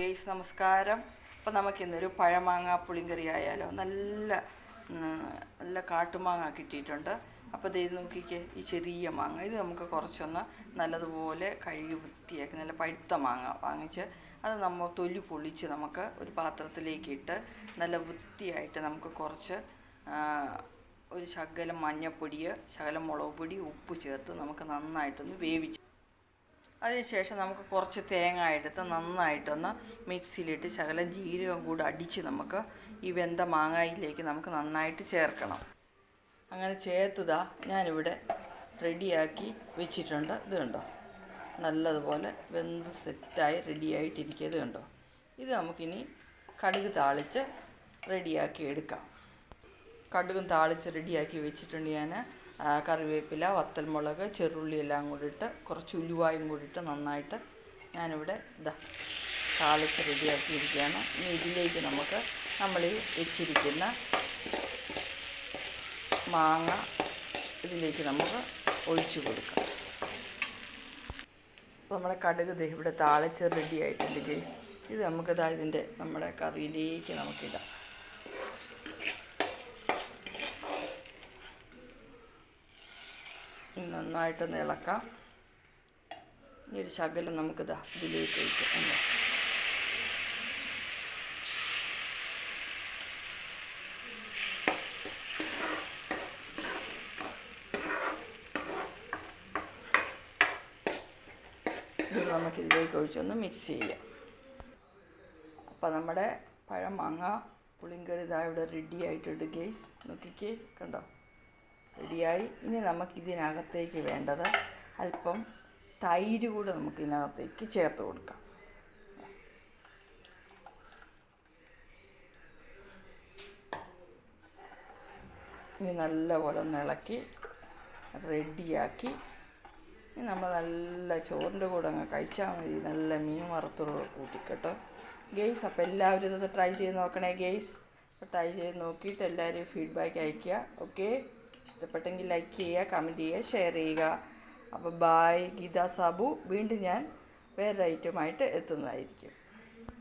Guys, നമസ്കാരം. അപ്പം നമുക്കിന്നൊരു പഴമാങ്ങ പുളിങ്കറി ആയാലോ. നല്ല കാട്ടുമാങ്ങ കിട്ടിയിട്ടുണ്ട്. അപ്പോൾ ഇത് നോക്കിക്കേ, ഈ ചെറിയ മാങ്ങ ഇത് നമുക്ക് കുറച്ചൊന്ന് നല്ലതുപോലെ കഴുകി വൃത്തിയാക്കി നല്ല പഴുത്ത മാങ്ങ വാങ്ങിച്ച് അത് നമ്മൾ തൊലി പൊളിച്ച് നമുക്ക് ഒരു പാത്രത്തിലേക്ക് ഇട്ട് നല്ല വൃത്തിയായിട്ട് നമുക്ക് കുറച്ച് ഒരു ശകലം മഞ്ഞൾപ്പൊടി, ശകലം മുളക് പൊടി, ഉപ്പ് ചേർത്ത് നമുക്ക് നന്നായിട്ടൊന്ന് വേവിച്ച് അതിനുശേഷം നമുക്ക് കുറച്ച് തേങ്ങ എടുത്ത് നന്നായിട്ടൊന്ന് മിക്സിയിലിട്ട് ശകലം ജീരകം കൂടെ അടിച്ച് നമുക്ക് ഈ വെന്ത മാങ്ങയിലേക്ക് നമുക്ക് നന്നായിട്ട് ചേർക്കണം. അങ്ങനെ ചേർത്തതാ ഞാനിവിടെ റെഡിയാക്കി വെച്ചിട്ടുണ്ട്. ഇത് കണ്ടോ, നല്ലതുപോലെ വെന്ത് സെറ്റായി റെഡിയായിട്ടിരിക്കുക. ഇത് കണ്ടോ, ഇത് നമുക്കിനി കടുക് താളിച്ച് റെഡിയാക്കി എടുക്കാം. കടുകും താളിച്ച് റെഡിയാക്കി വെച്ചിട്ടുണ്ട് ഞാൻ. കറിവേപ്പില, വത്തൽമുളക്, ചെറുള്ളി എല്ലാം കൂടി ഇട്ട് കുറച്ച് ഉലുവായും കൂടി ഇട്ട് നന്നായിട്ട് ഞാനിവിടെ താളിച്ച് റെഡിയാക്കിയിരിക്കുകയാണ്. ഇനി ഇതിലേക്ക് നമുക്ക് നമ്മൾ വെച്ചിരിക്കുന്ന മാങ്ങ ഇതിലേക്ക് നമുക്ക് ഒഴിച്ചു കൊടുക്കാം. അപ്പോൾ നമ്മുടെ കടുക് ഇവിടെ താളിച്ച് റെഡി ആയിട്ടുണ്ട് ഗൈസ്. ഇത് നമുക്കിതാ നമ്മുടെ കറിയിലേക്ക് നമുക്കിടാം. നന്നായിട്ടൊന്ന് ഇളക്കാം. ഇനി ഒരു ശകലം നമുക്കിതാ ഇതിലേക്ക് ഒഴിക്കാം. ഇത് നമുക്കിതിലേക്ക് ഒഴിച്ചൊന്ന് മിക്സ് ചെയ്യാം. അപ്പോൾ നമ്മുടെ പഴമാങ്ങ പുളിങ്കറി ഇതാ ഇവിടെ റെഡി ആയിട്ടുണ്ട് ഗെയ്സ്. നോക്കിക്കേ, കണ്ടോ, റെഡിയായി. ഇനി നമുക്കിതിനകത്തേക്ക് വേണ്ടത് അല്പം തൈര് കൂടെ നമുക്കിതിനകത്തേക്ക് ചേർത്ത് കൊടുക്കാം. ഇനി നല്ലപോലെ ഒന്ന് ഇളക്കി റെഡിയാക്കി ഇനി നമ്മൾ നല്ല ചോറിൻ്റെ കൂടെ അങ്ങ് കഴിച്ചാൽ മതി. നല്ല മീൻ വറുത്തോടെ കൂട്ടിക്കട്ടോ ഗെയ്സ്. അപ്പോൾ എല്ലാവരും ഇതൊന്ന് ട്രൈ ചെയ്ത് നോക്കണേ ഗെയ്സ്. അപ്പോൾ ട്രൈ ചെയ്ത് നോക്കിയിട്ട് എല്ലാവരും ഫീഡ്ബാക്ക് അയയ്ക്കുക. ഓക്കെ, ഇഷ്ടപ്പെട്ടെങ്കിൽ ലൈക്ക് ചെയ്യുക, കമൻറ്റ് ചെയ്യുക, ഷെയർ ചെയ്യുക. അപ്പോൾ ബായ്, ഗീത സാബു. വീണ്ടും ഞാൻ വേറൊരു ഐറ്റമായിട്ട് എത്തുന്നതായിരിക്കും.